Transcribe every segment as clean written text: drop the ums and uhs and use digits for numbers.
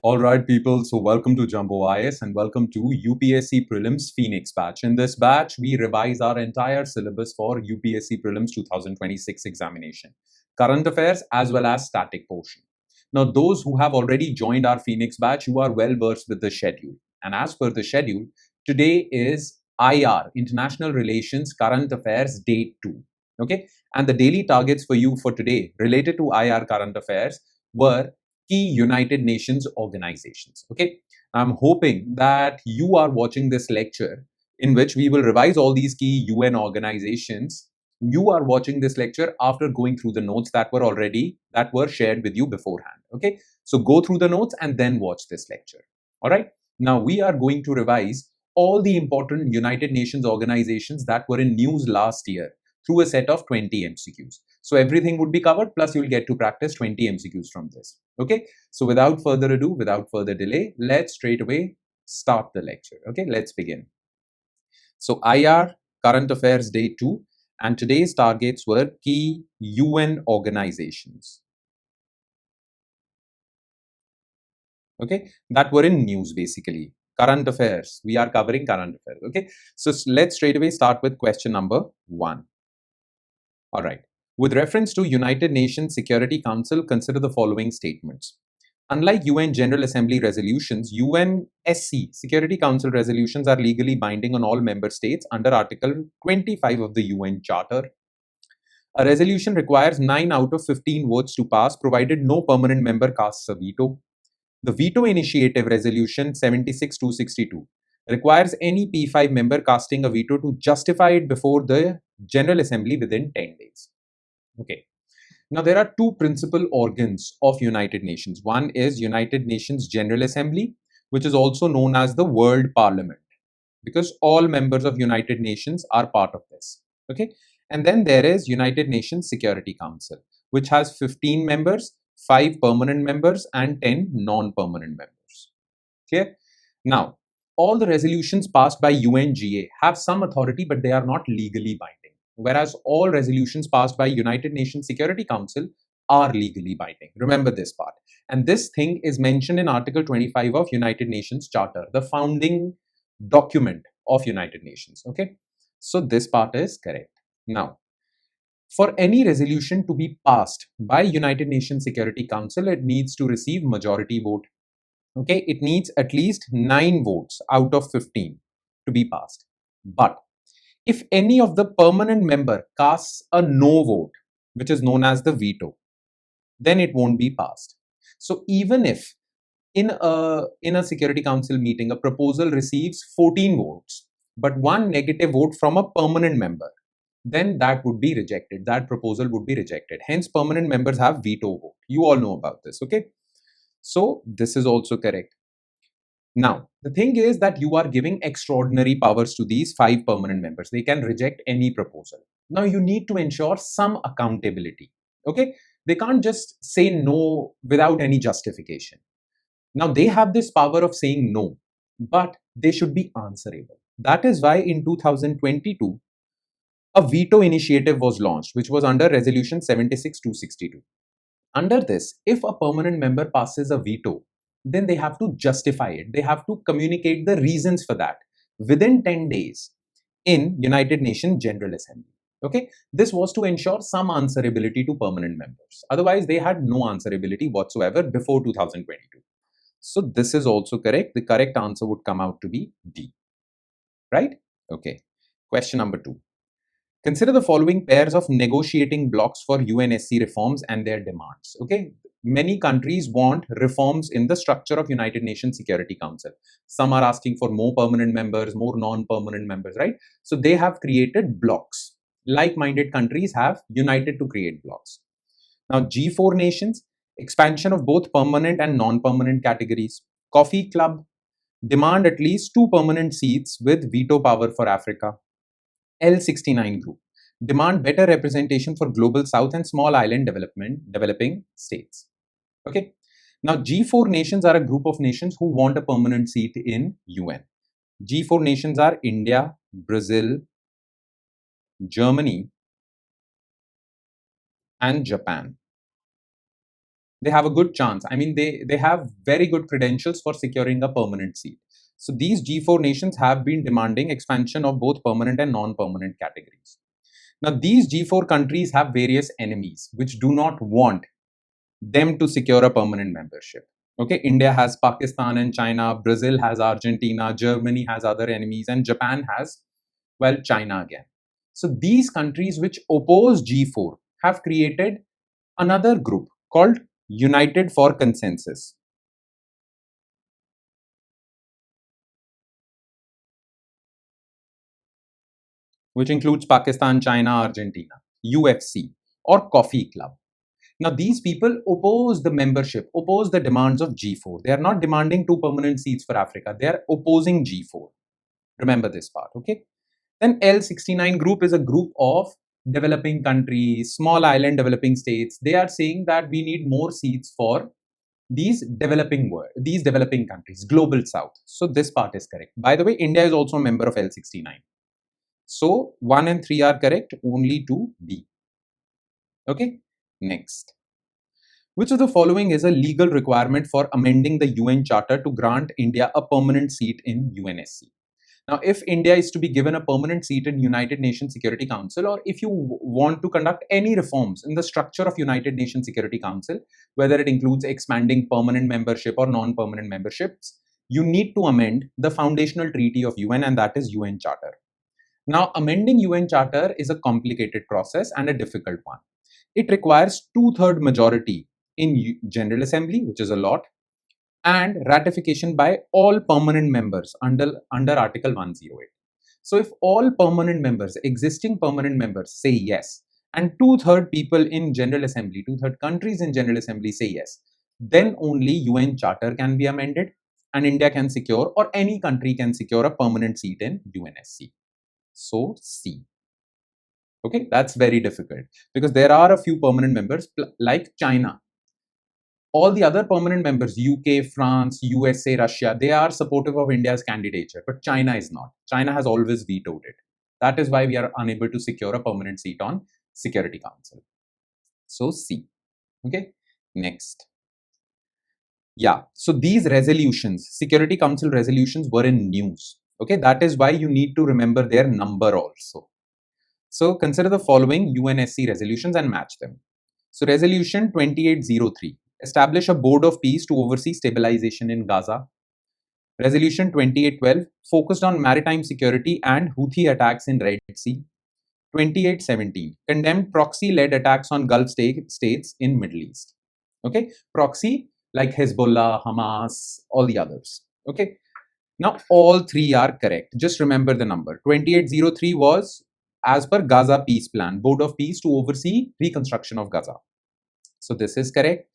All right, people. So welcome to Jumbo IAS and welcome to UPSC Prelims Phoenix batch. In this batch, we revise our entire syllabus for UPSC Prelims 2026 examination, current affairs as well as static portion. Now, those who have already joined our Phoenix batch, you are well versed with the schedule. And as per the schedule, today is IR, International Relations Current Affairs Day 2. Okay, and the daily targets for you for today related to IR current affairs were key United Nations organizations. Okay, I'm hoping that you are watching this lecture in which we will revise all these key UN organizations. You are watching this lecture after going through the notes that were shared with you beforehand. Okay, so go through the notes and then watch this lecture. All right, now we are going to revise all the important United Nations organizations that were in news last year through a set of 20 MCQs. So everything would be covered, plus you'll get to practice 20 MCQs from this. Okay, so without further ado, without further delay, let's straight away start the lecture. Okay, let's begin. So IR, Current Affairs Day 2, and today's targets were key UN organizations. Okay, that were in news basically. Current affairs, we are covering current affairs. Okay, so let's straight away start with question number 1. All right. With reference to United Nations Security Council, consider the following statements. Unlike UN General Assembly resolutions, UNSC Security Council resolutions are legally binding on all member states under Article 25 of the UN Charter. A resolution requires 9 out of 15 votes to pass, provided no permanent member casts a veto. The Veto Initiative Resolution 76-262 requires any P5 member casting a veto to justify it before the General Assembly within 10 days. Okay. Now, there are two principal organs of United Nations. One is United Nations General Assembly, which is also known as the World Parliament, because all members of United Nations are part of this. Okay. And then there is United Nations Security Council, which has 15 members, 5 permanent members and 10 non-permanent members. Clear? Now, all the resolutions passed by UNGA have some authority, but they are not legally binding. Whereas all resolutions passed by United Nations Security Council are legally binding. Remember this part. And this thing is mentioned in Article 25 of United Nations Charter, the founding document of United Nations. Okay. So this part is correct. Now, for any resolution to be passed by United Nations Security Council, it needs to receive majority vote. Okay, it needs at least 9 votes out of 15 to be passed. But if any of the permanent member casts a no vote, which is known as the veto, then it won't be passed. So even if in a Security Council meeting, a proposal receives 14 votes, but 1 negative vote from a permanent member, then that would be rejected. That proposal would be rejected. Hence, permanent members have veto vote. You all know about this, okay? So this is also correct. Now, the thing is that you are giving extraordinary powers to these 5 permanent members. They can reject any proposal. Now, you need to ensure some accountability, okay? They can't just say no without any justification. Now, they have this power of saying no, but they should be answerable. That is why in 2022, a veto initiative was launched, which was under Resolution 76-262. Under this, if a permanent member passes a veto, then they have to justify it. They have to communicate the reasons for that within 10 days in United Nations General Assembly. Okay, this was to ensure some answerability to permanent members. Otherwise, they had no answerability whatsoever before 2022. So this is also correct. The correct answer would come out to be D. Right? Okay. Question number 2. Consider the following pairs of negotiating blocks for UNSC reforms and their demands. Okay, many countries want reforms in the structure of United Nations Security Council. Some are asking for more permanent members, more non-permanent members, right? So they have created blocks. Like-minded countries have united to create blocks. Now, G4 nations, expansion of both permanent and non-permanent categories. Coffee Club, demand at least 2 permanent seats with veto power for Africa. L69 group, demand better representation for global south and small island developing states. Okay. Now, G4 nations are a group of nations who want a permanent seat in UN. G4 nations are India, Brazil, Germany, and Japan. They have a good chance. I mean, they have very good credentials for securing a permanent seat. So these G4 nations have been demanding expansion of both permanent and non-permanent categories. Now, these G4 countries have various enemies which do not want them to secure a permanent membership. Okay, India has Pakistan and China, Brazil has Argentina, Germany has other enemies, and Japan has, well, China again. So these countries which oppose G4 have created another group called United for Consensus, which includes Pakistan, China, Argentina, UFC, or Coffee Club. Now, these people oppose the membership, oppose the demands of G4. They are not demanding two permanent seats for Africa. They are opposing G4. Remember this part, okay? Then L69 group is a group of developing countries, small island developing states. They are saying that we need more seats for these developing countries, global south. So this part is correct. By the way, India is also a member of L69. So 1 and 3 are correct, only 2 B. Okay, next. Which of the following is a legal requirement for amending the UN Charter to grant India a permanent seat in UNSC? Now, if India is to be given a permanent seat in United Nations Security Council, or if you want to conduct any reforms in the structure of United Nations Security Council, whether it includes expanding permanent membership or non-permanent memberships, you need to amend the foundational treaty of UN, and that is UN Charter. Now, amending UN Charter is a complicated process and a difficult one. It requires two-thirds majority in General Assembly, which is a lot, and ratification by all permanent members under Article 108. So if all permanent members, existing permanent members say yes, and two-thirds people in General Assembly, two-thirds countries in General Assembly say yes, then only UN Charter can be amended and India can secure, or any country can secure, a permanent seat in UNSC. So C. Okay, that's very difficult because there are a few permanent members like China. All the other permanent members, UK, France, USA, Russia, they are supportive of India's candidature, but China is not. China has always vetoed it. That is why we are unable to secure a permanent seat on Security Council. So C. Okay, next. Yeah, so these resolutions, Security Council resolutions, were in news. Okay, that is why you need to remember their number also. So consider the following UNSC resolutions and match them. So resolution 2803, establish a board of peace to oversee stabilization in Gaza. Resolution 2812, focused on maritime security and Houthi attacks in Red Sea. 2817, condemned proxy-led attacks on Gulf states in Middle East. Okay, proxy like Hezbollah, Hamas, all the others. Okay, now all three are correct. Just remember the number. 2803 was as per Gaza Peace Plan, Board of Peace to oversee reconstruction of Gaza. So this is correct.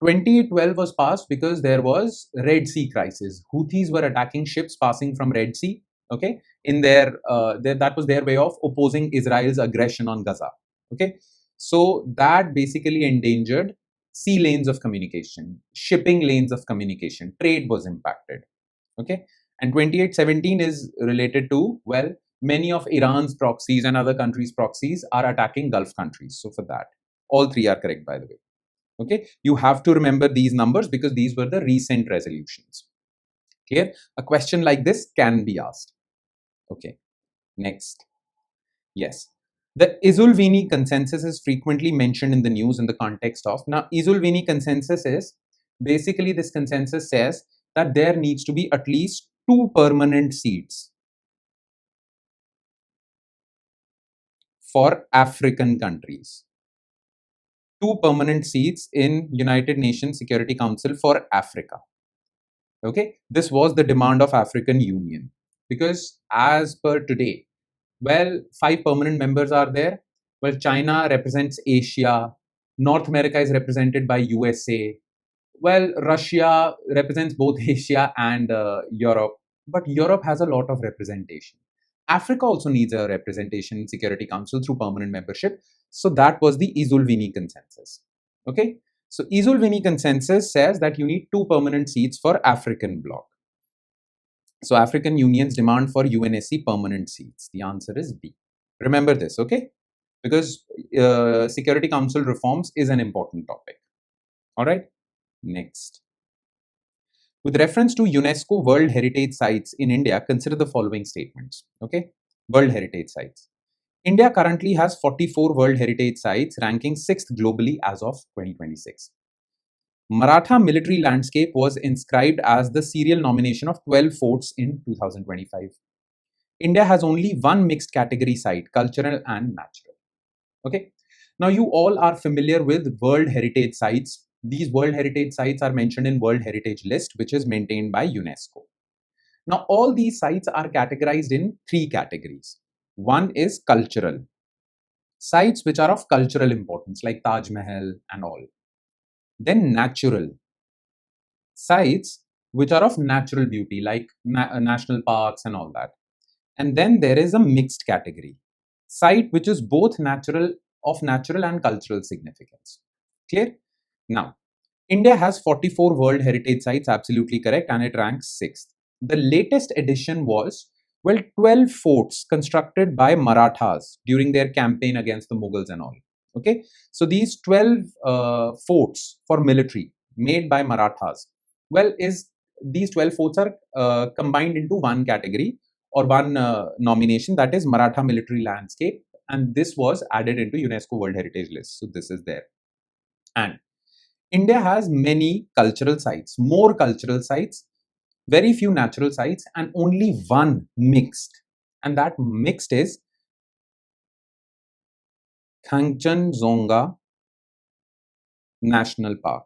2812 was passed because there was Red Sea crisis. Houthis were attacking ships passing from Red Sea. Okay, in that was their way of opposing Israel's aggression on Gaza. Okay, so that basically endangered sea lanes of communication, shipping lanes of communication, trade was impacted. Okay, and 2817 is related to, well, many of Iran's proxies and other countries' proxies are attacking Gulf countries. So for that, all three are correct, by the way. Okay, you have to remember these numbers because these were the recent resolutions. Clear? A question like this can be asked. Okay, next. Yes. The Isulvini consensus is frequently mentioned in the news in the context of, now Isulvini consensus is basically, this consensus says that there needs to be at least 2 permanent seats for African countries. 2 permanent seats in United Nations Security Council for Africa. Okay, this was the demand of African Union because as per today, well, 5 permanent members are there. Well, China represents Asia, North America is represented by USA. Well, Russia represents both Asia and Europe, but Europe has a lot of representation. Africa also needs a representation in Security Council through permanent membership. So that was the Isulvini consensus. Okay, so Isulvini consensus says that you need 2 permanent seats for African bloc. So African Union's demand for UNSC permanent seats. The answer is B. Remember this, okay? Because Security Council reforms is an important topic. All right, next. With reference to UNESCO World Heritage Sites in India, consider the following statements. Okay, World Heritage Sites. India currently has 44 World Heritage Sites, ranking 6th globally as of 2026. Maratha military landscape was inscribed as the serial nomination of 12 forts in 2025. India has only one mixed category site, cultural and natural. Okay. Now you all are familiar with World Heritage Sites. These World Heritage Sites are mentioned in World Heritage List, which is maintained by UNESCO. Now all these sites are categorized in three categories. One is cultural. Sites which are of cultural importance like Taj Mahal and all. Then natural. Sites which are of natural beauty like national parks and all that. And then there is a mixed category. Site which is both natural and cultural significance. Clear? Now, India has 44 World Heritage Sites, absolutely correct, and it ranks 6th. The latest addition was, well, 12 forts constructed by Marathas during their campaign against the Mughals and all. Okay, so these 12 forts for military made by Marathas, well, these 12 forts are combined into one category or one nomination, that is Maratha military landscape, and this was added into UNESCO World Heritage List. So this is there. And India has many cultural sites, more cultural sites, very few natural sites, and only one mixed. And that mixed is Kanchenjunga National Park.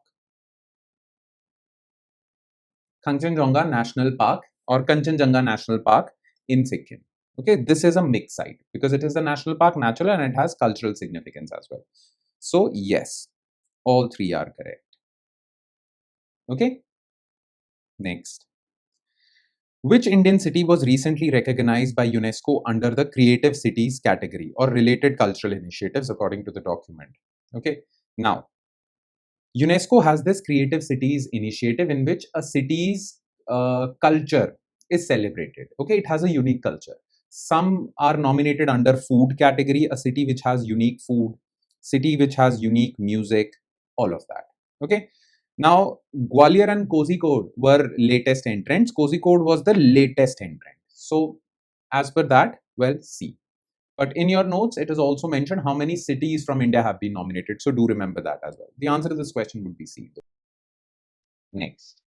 Kanchenjunga National Park or Kanchenjunga National Park in Sikkim. Okay, this is a mixed site because it is a national park, natural, and it has cultural significance as well. So yes, all three are correct. Okay, next. Which Indian city was recently recognized by UNESCO under the Creative Cities category or related cultural initiatives according to the document? Okay, now UNESCO has this Creative Cities initiative in which a city's culture is celebrated. Okay, it has a unique culture. Some are nominated under food category, a city which has unique food, city which has unique music, all of that. Okay, now Gwalior and Kozhikode were latest entrants. Kozhikode was the latest entrant. So as per that, well, C. But in your notes, it is also mentioned how many cities from India have been nominated. So do remember that as well. The answer to this question would be C. Next.